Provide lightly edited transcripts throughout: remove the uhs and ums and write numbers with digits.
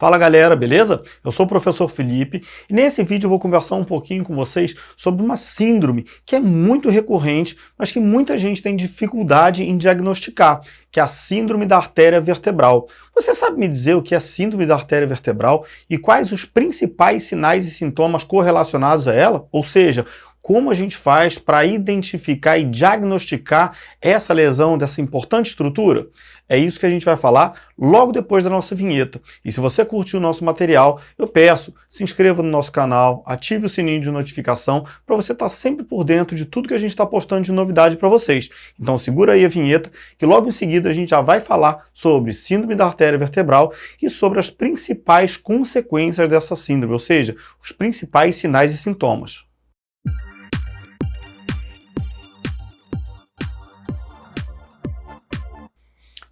Fala galera, beleza? Eu sou o professor Felipe e nesse vídeo eu vou conversar um pouquinho com vocês sobre uma síndrome que é muito recorrente, mas que muita gente tem dificuldade em diagnosticar, que é a síndrome da artéria vertebral. Você sabe me dizer o que é a síndrome da artéria vertebral e quais os principais sinais e sintomas correlacionados a ela? Ou seja, como a gente faz para identificar e diagnosticar essa lesão dessa importante estrutura? É isso que a gente vai falar logo depois da nossa vinheta. E se você curtiu o nosso material, eu peço, se inscreva no nosso canal, ative o sininho de notificação para você estar sempre por dentro de tudo que a gente está postando de novidade para vocês. Então segura aí a vinheta, que logo em seguida a gente já vai falar sobre síndrome da artéria vertebral e sobre as principais consequências dessa síndrome, ou seja, os principais sinais e sintomas.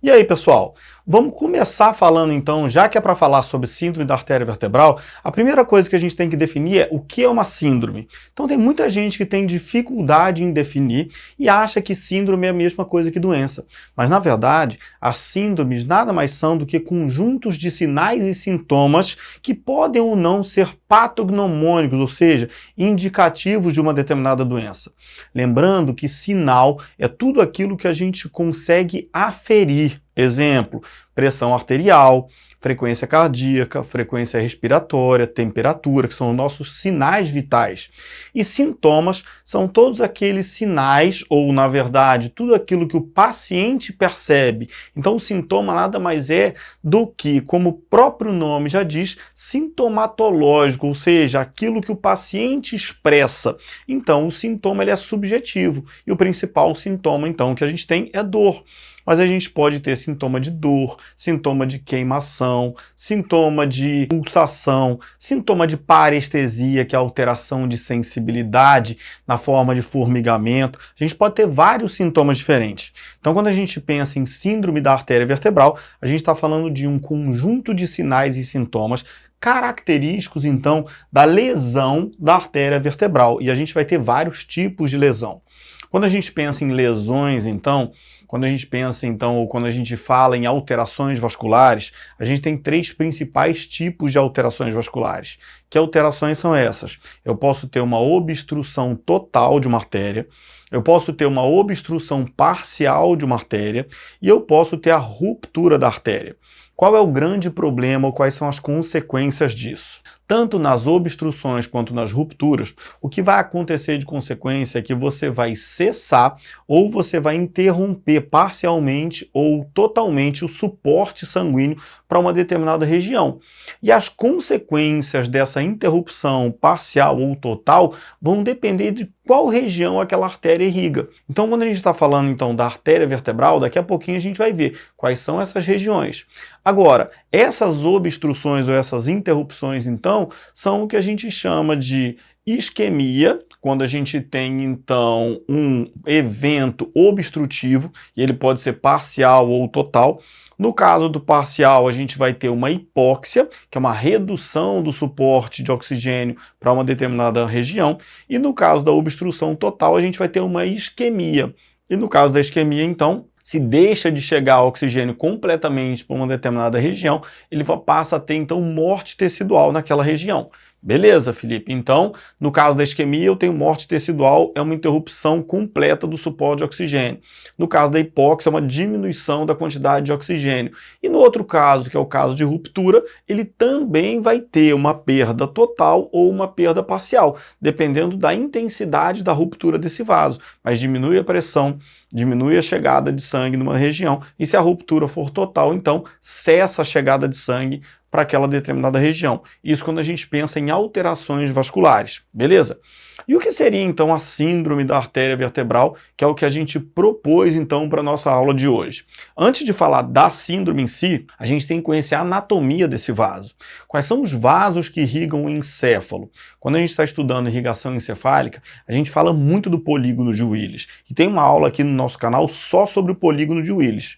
E aí, pessoal? Vamos começar falando então, já que é para falar sobre síndrome da artéria vertebral, a primeira coisa que a gente tem que definir é o que é uma síndrome. Então tem muita gente que tem dificuldade em definir e acha que síndrome é a mesma coisa que doença. Mas na verdade, as síndromes nada mais são do que conjuntos de sinais e sintomas que podem ou não ser patognomônicos, ou seja, indicativos de uma determinada doença. Lembrando que sinal é tudo aquilo que a gente consegue aferir. Exemplo, pressão arterial, frequência cardíaca, frequência respiratória, temperatura, que são os nossos sinais vitais. E sintomas são todos aqueles sinais, ou na verdade, tudo aquilo que o paciente percebe. Então o sintoma nada mais é do que, como o próprio nome já diz, sintomatológico, ou seja, aquilo que o paciente expressa. Então o sintoma ele é subjetivo, e o principal sintoma então que a gente tem é dor. Mas a gente pode ter sintoma de dor, sintoma de queimação, sintoma de pulsação, sintoma de parestesia, que é alteração de sensibilidade na forma de formigamento. A gente pode ter vários sintomas diferentes. Então, quando a gente pensa em síndrome da artéria vertebral, a gente está falando de um conjunto de sinais e sintomas característicos, então, da lesão da artéria vertebral. E a gente vai ter vários tipos de lesão. Quando a gente pensa em lesões, então, quando a gente fala em alterações vasculares, a gente tem três principais tipos de alterações vasculares. Que alterações são essas? Eu posso ter uma obstrução total de uma artéria, eu posso ter uma obstrução parcial de uma artéria e eu posso ter a ruptura da artéria. Qual é o grande problema ou quais são as consequências disso? Tanto nas obstruções quanto nas rupturas, o que vai acontecer de consequência é que você vai cessar ou você vai interromper parcialmente ou totalmente o suporte sanguíneo para uma determinada região. E as consequências dessa interrupção parcial ou total vão depender de qual região aquela artéria irriga. Então, quando a gente está falando então da artéria vertebral, daqui a pouquinho a gente vai ver quais são essas regiões. Agora, essas obstruções ou essas interrupções, então, são o que a gente chama de isquemia, quando a gente tem, então, um evento obstrutivo, e ele pode ser parcial ou total. No caso do parcial, a gente vai ter uma hipóxia, que é uma redução do suporte de oxigênio para uma determinada região, e no caso da obstrução total, a gente vai ter uma isquemia. E no caso da isquemia, então, se deixa de chegar oxigênio completamente para uma determinada região, ele passa a ter, então, morte tecidual naquela região. Beleza, Felipe? Então, no caso da isquemia, eu tenho morte tecidual, é uma interrupção completa do suporte de oxigênio. No caso da hipóxia, é uma diminuição da quantidade de oxigênio. E no outro caso, que é o caso de ruptura, ele também vai ter uma perda total ou uma perda parcial, dependendo da intensidade da ruptura desse vaso. Mas diminui a pressão, diminui a chegada de sangue numa região, e se a ruptura for total, então cessa a chegada de sangue para aquela determinada região. Isso quando a gente pensa em alterações vasculares, beleza? E o que seria então a síndrome da artéria vertebral, que é o que a gente propôs então para a nossa aula de hoje? Antes de falar da síndrome em si, a gente tem que conhecer a anatomia desse vaso. Quais são os vasos que irrigam o encéfalo? Quando a gente está estudando irrigação encefálica, a gente fala muito do polígono de Willis. E tem uma aula aqui no nosso canal só sobre o polígono de Willis.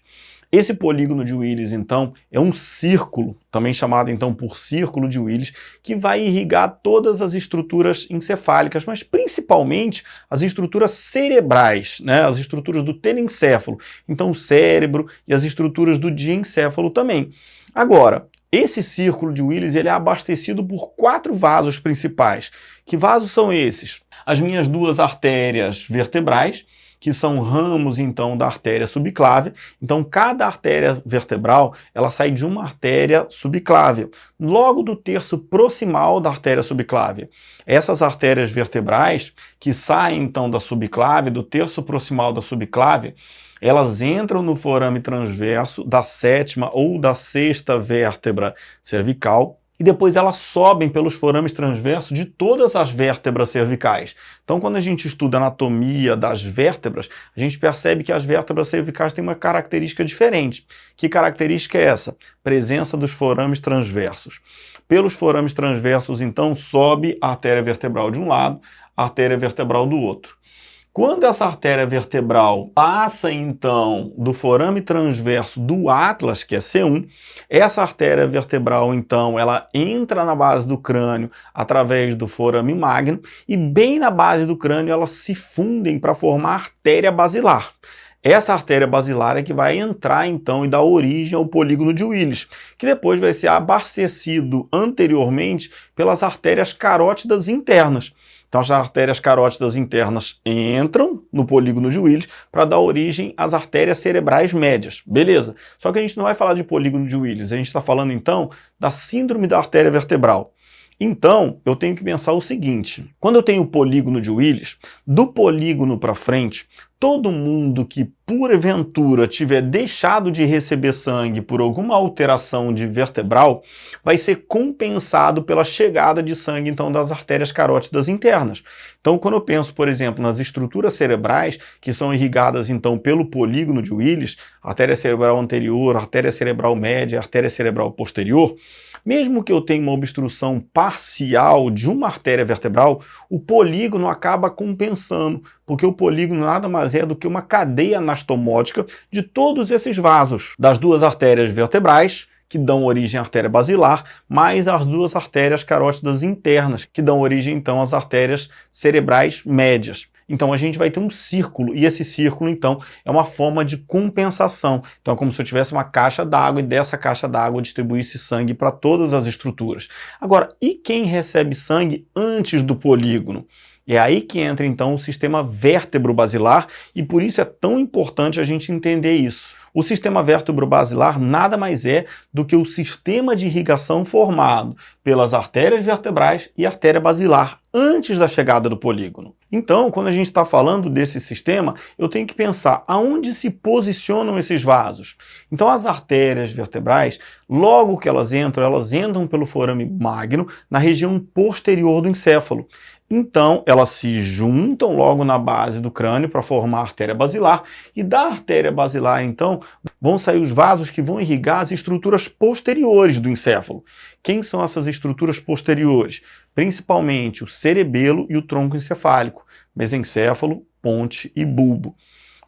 Esse polígono de Willis, então, é um círculo, também chamado então por círculo de Willis, que vai irrigar todas as estruturas encefálicas, mas principalmente as estruturas cerebrais, né? As estruturas do telencéfalo, então o cérebro e as estruturas do diencéfalo também. Agora, Esse círculo de Willis ele é abastecido por 4 vasos principais. Que vasos são esses? As minhas 2 artérias vertebrais, que são ramos, então, da artéria subclávia. Então, cada artéria vertebral, ela sai de uma artéria subclávia, logo do terço proximal da artéria subclávia. Essas artérias vertebrais, que saem, então, da subclávia, do terço proximal da subclávia, elas entram no forame transverso da 7ª ou da 6ª vértebra cervical, e depois elas sobem pelos forames transversos de todas as vértebras cervicais. Então, quando a gente estuda a anatomia das vértebras, a gente percebe que as vértebras cervicais têm uma característica diferente. Que característica é essa? Presença dos forames transversos. Pelos forames transversos, então, sobe a artéria vertebral de um lado, a artéria vertebral do outro. Quando essa artéria vertebral passa, então, do forame transverso do Atlas, que é C1, essa artéria vertebral, então, ela entra na base do crânio através do forame magno e bem na base do crânio elas se fundem para formar a artéria basilar. Essa artéria basilar é que vai entrar, então, e dar origem ao polígono de Willis, que depois vai ser abastecido anteriormente pelas artérias carótidas internas. Então, as artérias carótidas internas entram no polígono de Willis para dar origem às artérias cerebrais médias. Beleza. Só que a gente não vai falar de polígono de Willis, a gente está falando, então, da síndrome da artéria vertebral. Então, eu tenho que pensar o seguinte: quando eu tenho o polígono de Willis, do polígono para frente, todo mundo que, porventura, tiver deixado de receber sangue por alguma alteração de vertebral, vai ser compensado pela chegada de sangue, então, das artérias carótidas internas. Então, quando eu penso, por exemplo, nas estruturas cerebrais, que são irrigadas, então, pelo polígono de Willis, artéria cerebral anterior, artéria cerebral média, artéria cerebral posterior, mesmo que eu tenha uma obstrução parcial de uma artéria vertebral, o polígono acaba compensando, porque o polígono nada mais é do que uma cadeia anastomótica de todos esses vasos, das 2 artérias vertebrais, que dão origem à artéria basilar, mais as 2 artérias carótidas internas, que dão origem, então, às artérias cerebrais médias. Então a gente vai ter um círculo, e esse círculo, então, é uma forma de compensação. Então é como se eu tivesse uma caixa d'água e dessa caixa d'água distribuísse sangue para todas as estruturas. Agora, e quem recebe sangue antes do polígono? É aí que entra, então, o sistema vértebro-basilar, e por isso é tão importante a gente entender isso. O sistema vértebro-basilar nada mais é do que o sistema de irrigação formado pelas artérias vertebrais e artéria basilar antes da chegada do polígono. Então, quando a gente está falando desse sistema, eu tenho que pensar aonde se posicionam esses vasos. Então, as artérias vertebrais, logo que elas entram pelo forame magno na região posterior do encéfalo. Então, elas se juntam logo na base do crânio para formar a artéria basilar, e da artéria basilar, então, vão sair os vasos que vão irrigar as estruturas posteriores do encéfalo. Quem são essas estruturas posteriores? Principalmente o cerebelo e o tronco encefálico, mesencéfalo, ponte e bulbo.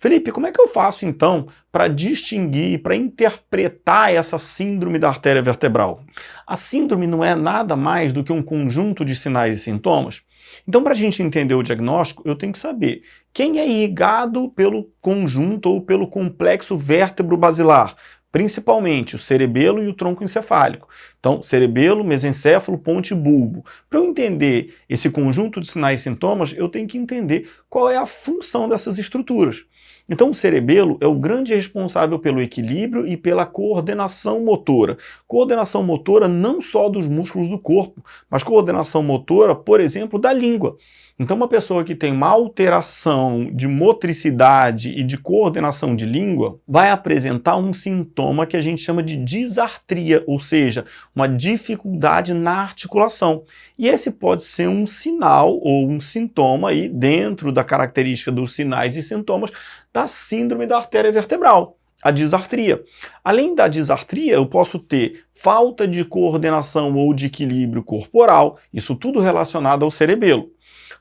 Felipe, como é que eu faço, então, para distinguir e para interpretar essa síndrome da artéria vertebral? A síndrome não é nada mais do que um conjunto de sinais e sintomas? Então, para a gente entender o diagnóstico, eu tenho que saber quem é irrigado pelo conjunto ou pelo complexo vértebro-basilar, principalmente o cerebelo e o tronco encefálico. Então, cerebelo, mesencéfalo, ponte e bulbo. Para eu entender esse conjunto de sinais e sintomas, eu tenho que entender qual é a função dessas estruturas. Então, o cerebelo é o grande responsável pelo equilíbrio e pela coordenação motora. Coordenação motora não só dos músculos do corpo, mas coordenação motora, por exemplo, da língua. Então, uma pessoa que tem uma alteração de motricidade e de coordenação de língua vai apresentar um sintoma que a gente chama de disartria, ou seja, uma dificuldade na articulação. E esse pode ser um sinal ou um sintoma aí dentro da característica dos sinais e sintomas da síndrome da artéria vertebral, a disartria. Além da disartria, eu posso ter falta de coordenação ou de equilíbrio corporal, isso tudo relacionado ao cerebelo.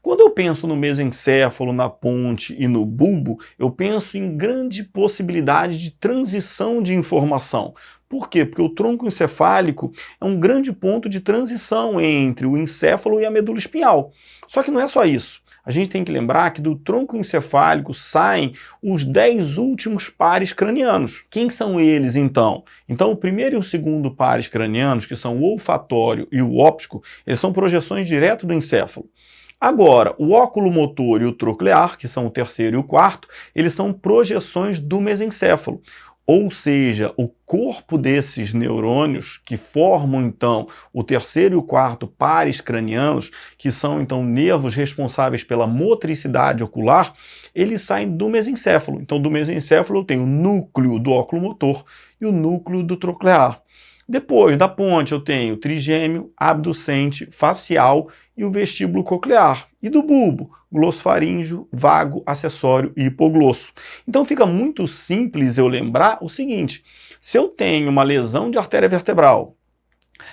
Quando eu penso no mesencéfalo, na ponte e no bulbo, eu penso em grande possibilidade de transição de informação. Por quê? Porque o tronco encefálico é um grande ponto de transição entre o encéfalo e a medula espinhal. Só que não é só isso. A gente tem que lembrar que do tronco encefálico saem os 10 últimos pares cranianos. Quem são eles, então? Então, o primeiro e o segundo pares cranianos, que são o olfatório e o óptico, eles são projeções direto do encéfalo. Agora, o óculo motor e o troclear, que são o terceiro e o quarto, eles são projeções do mesencéfalo. Ou seja, o corpo desses neurônios, que formam então o terceiro e o quarto pares cranianos, que são então nervos responsáveis pela motricidade ocular, eles saem do mesencéfalo. Então, do mesencéfalo eu tenho o núcleo do óculo motor e o núcleo do troclear. Depois da ponte eu tenho o trigêmeo, abducente, facial e o vestíbulo coclear. E do bulbo, glossofaríngeo, vago, acessório e hipoglosso. Então fica muito simples eu lembrar o seguinte: se eu tenho uma lesão de artéria vertebral,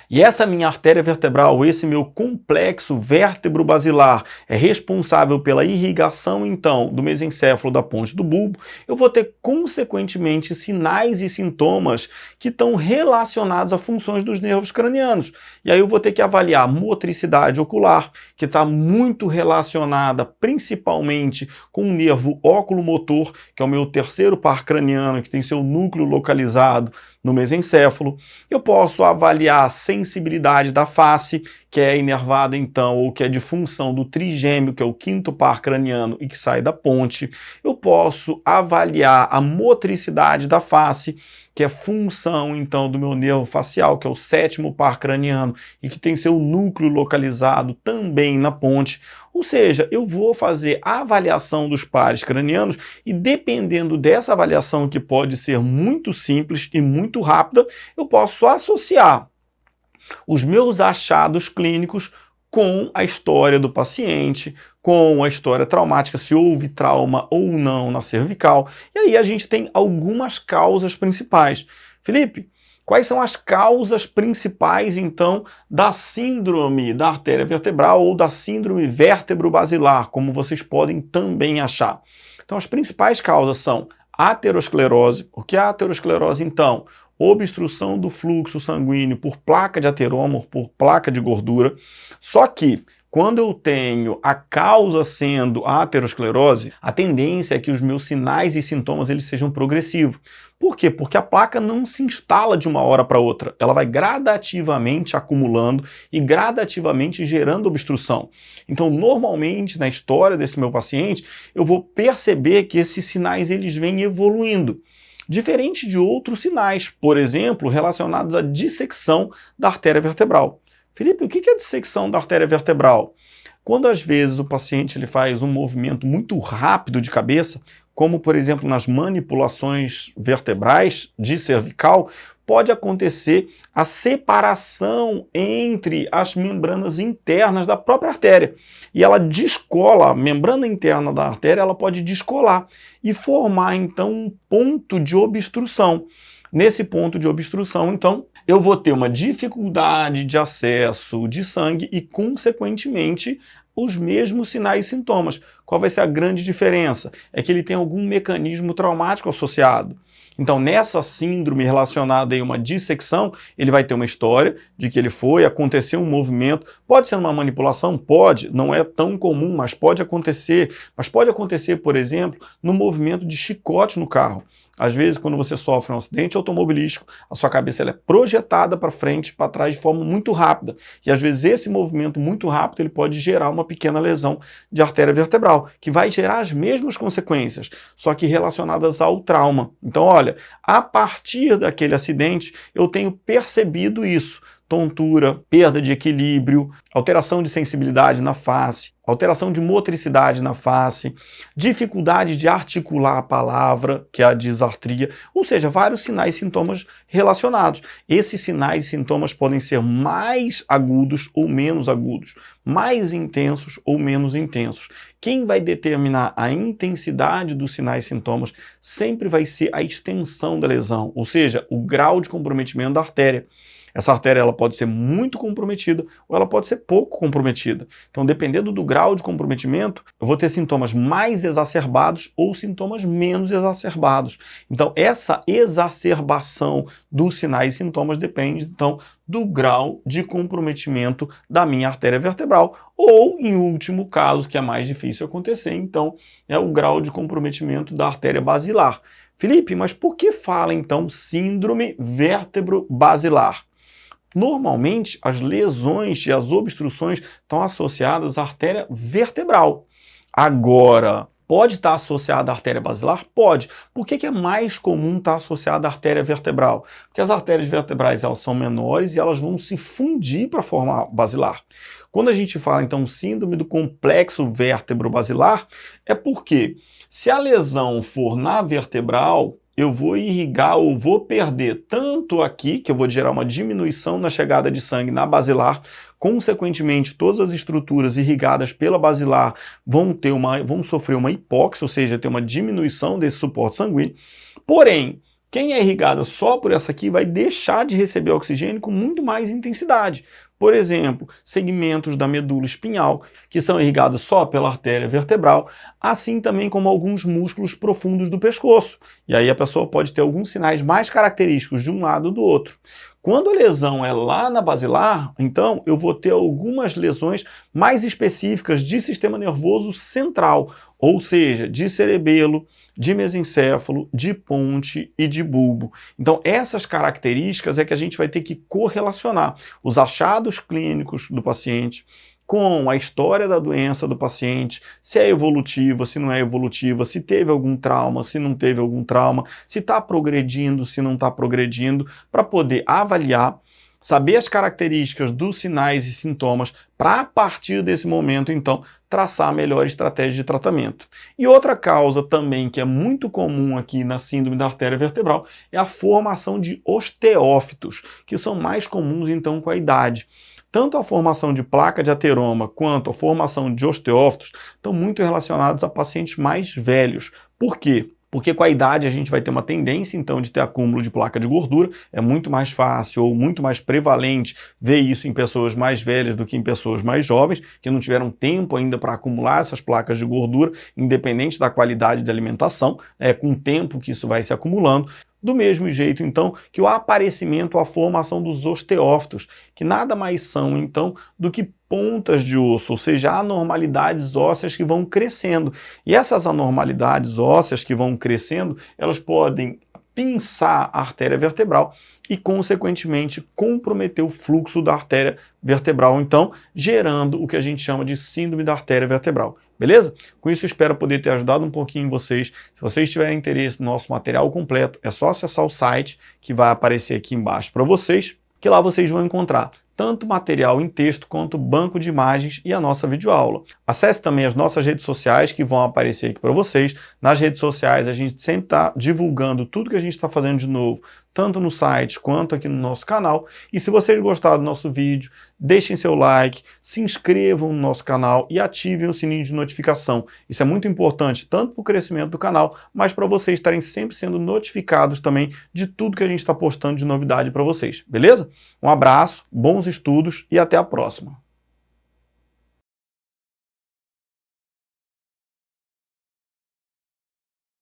e essa minha artéria vertebral, esse meu complexo vértebro-basilar é responsável pela irrigação, então, do mesencéfalo da ponte do bulbo, eu vou ter, consequentemente, sinais e sintomas que estão relacionados a funções dos nervos cranianos. E aí eu vou ter que avaliar a motricidade ocular, que está muito relacionada principalmente com o nervo óculo-motor, que é o meu terceiro par craniano, que tem seu núcleo localizado no mesencéfalo. Eu posso avaliar a sensibilidade da face, que é inervada então, ou que é de função do trigêmeo, que é o quinto par craniano e que sai da ponte. Eu posso avaliar a motricidade da face, que é função então do meu nervo facial, que é o sétimo par craniano e que tem seu núcleo localizado também na ponte. Ou seja, eu vou fazer a avaliação dos pares cranianos e, dependendo dessa avaliação, que pode ser muito simples e muito rápida, eu posso associar os meus achados clínicos com a história do paciente, com a história traumática, se houve trauma ou não na cervical. E aí a gente tem algumas causas principais. Felipe, quais são as causas principais, então, da síndrome da artéria vertebral ou da síndrome vértebro-basilar, como vocês podem também achar? Então, as principais causas são aterosclerose. O que é a aterosclerose, então? Obstrução do fluxo sanguíneo por placa de ateroma, por placa de gordura. Só que, quando eu tenho a causa sendo a aterosclerose, a tendência é que os meus sinais e sintomas eles sejam progressivos. Por quê? Porque a placa não se instala de uma hora para outra. Ela vai gradativamente acumulando e gradativamente gerando obstrução. Então, normalmente, na história desse meu paciente, eu vou perceber que esses sinais eles vêm evoluindo. Diferente de outros sinais, por exemplo, relacionados à dissecção da artéria vertebral. Felipe, o que é a dissecção da artéria vertebral? Quando às vezes o paciente ele faz um movimento muito rápido de cabeça, como por exemplo nas manipulações vertebrais de cervical, pode acontecer a separação entre as membranas internas da própria artéria. E ela descola, a membrana interna da artéria, ela pode descolar e formar então um ponto de obstrução. Nesse ponto de obstrução, então, eu vou ter uma dificuldade de acesso de sangue e, consequentemente, os mesmos sinais e sintomas. Qual vai ser a grande diferença? É que ele tem algum mecanismo traumático associado. Então, nessa síndrome relacionada a uma dissecção, ele vai ter uma história de que ele aconteceu um movimento, pode ser uma manipulação? Pode, não é tão comum, mas pode acontecer. Mas pode acontecer, por exemplo, no movimento de chicote no carro. Às vezes, quando você sofre um acidente automobilístico, a sua cabeça ela é projetada para frente e para trás de forma muito rápida. E às vezes esse movimento muito rápido ele pode gerar uma pequena lesão de artéria vertebral, que vai gerar as mesmas consequências, só que relacionadas ao trauma. Então, olha, a partir daquele acidente, eu tenho percebido isso. Tontura, perda de equilíbrio, alteração de sensibilidade na face, alteração de motricidade na face, dificuldade de articular a palavra, que é a disartria, ou seja, vários sinais e sintomas relacionados. Esses sinais e sintomas podem ser mais agudos ou menos agudos, mais intensos ou menos intensos. Quem vai determinar a intensidade dos sinais e sintomas sempre vai ser a extensão da lesão, ou seja, o grau de comprometimento da artéria. Essa artéria ela pode ser muito comprometida ou ela pode ser pouco comprometida. Então, dependendo do grau de comprometimento, eu vou ter sintomas mais exacerbados ou sintomas menos exacerbados. Então, essa exacerbação dos sinais e sintomas depende, então, do grau de comprometimento da minha artéria vertebral ou, em último caso, que é mais difícil acontecer, então, é o grau de comprometimento da artéria basilar. Felipe, mas por que fala, então, síndrome vértebro-basilar? Normalmente, as lesões e as obstruções estão associadas à artéria vertebral. Agora, pode estar associada à artéria basilar? Pode. Por que é mais comum estar associada à artéria vertebral? Porque as artérias vertebrais elas são menores e elas vão se fundir para formar basilar. Quando a gente fala, então, síndrome do complexo vértebro-basilar, é porque se a lesão for na vertebral, eu vou irrigar ou vou perder tanto aqui, que eu vou gerar uma diminuição na chegada de sangue na basilar, consequentemente todas as estruturas irrigadas pela basilar vão sofrer uma hipóxia, ou seja, ter uma diminuição desse suporte sanguíneo. Porém, quem é irrigada só por essa aqui vai deixar de receber oxigênio com muito mais intensidade. Por exemplo, segmentos da medula espinhal, que são irrigados só pela artéria vertebral, assim também como alguns músculos profundos do pescoço. E aí a pessoa pode ter alguns sinais mais característicos de um lado ou do outro. Quando a lesão é lá na basilar, então eu vou ter algumas lesões mais específicas de sistema nervoso central, ou seja, de cerebelo, de mesencéfalo, de ponte e de bulbo. Então essas características é que a gente vai ter que correlacionar os achados clínicos do paciente com a história da doença do paciente, se é evolutiva, se não é evolutiva, se teve algum trauma, se não teve algum trauma, se está progredindo, se não está progredindo, para poder avaliar, saber as características dos sinais e sintomas, para a partir desse momento, então, traçar a melhor estratégia de tratamento. E outra causa também que é muito comum aqui na síndrome da artéria vertebral é a formação de osteófitos, que são mais comuns, então, com a idade. Tanto a formação de placa de ateroma quanto a formação de osteófitos estão muito relacionados a pacientes mais velhos. Por quê? Porque com a idade a gente vai ter uma tendência, então, de ter acúmulo de placa de gordura. É muito mais fácil ou muito mais prevalente ver isso em pessoas mais velhas do que em pessoas mais jovens, que não tiveram tempo ainda para acumular essas placas de gordura, independente da qualidade de alimentação, com o tempo que isso vai se acumulando. Do mesmo jeito, então, que o aparecimento, a formação dos osteófitos, que nada mais são, então, do que pontas de osso, ou seja, anormalidades ósseas que vão crescendo. E essas anormalidades ósseas que vão crescendo, elas podem pinçar a artéria vertebral e, consequentemente, comprometer o fluxo da artéria vertebral, então, gerando o que a gente chama de síndrome da artéria vertebral. Beleza? Com isso, eu espero poder ter ajudado um pouquinho vocês. Se vocês tiverem interesse no nosso material completo, é só acessar o site que vai aparecer aqui embaixo para vocês, que lá vocês vão encontrar tanto material em texto quanto banco de imagens e a nossa videoaula. Acesse também as nossas redes sociais que vão aparecer aqui para vocês. Nas redes sociais a gente sempre está divulgando tudo que a gente está fazendo de novo, tanto no site quanto aqui no nosso canal. E se vocês gostaram do nosso vídeo, deixem seu like, se inscrevam no nosso canal e ativem o sininho de notificação. Isso é muito importante, tanto para o crescimento do canal, mas para vocês estarem sempre sendo notificados também de tudo que a gente está postando de novidade para vocês, beleza? Um abraço, bons estudos e até a próxima.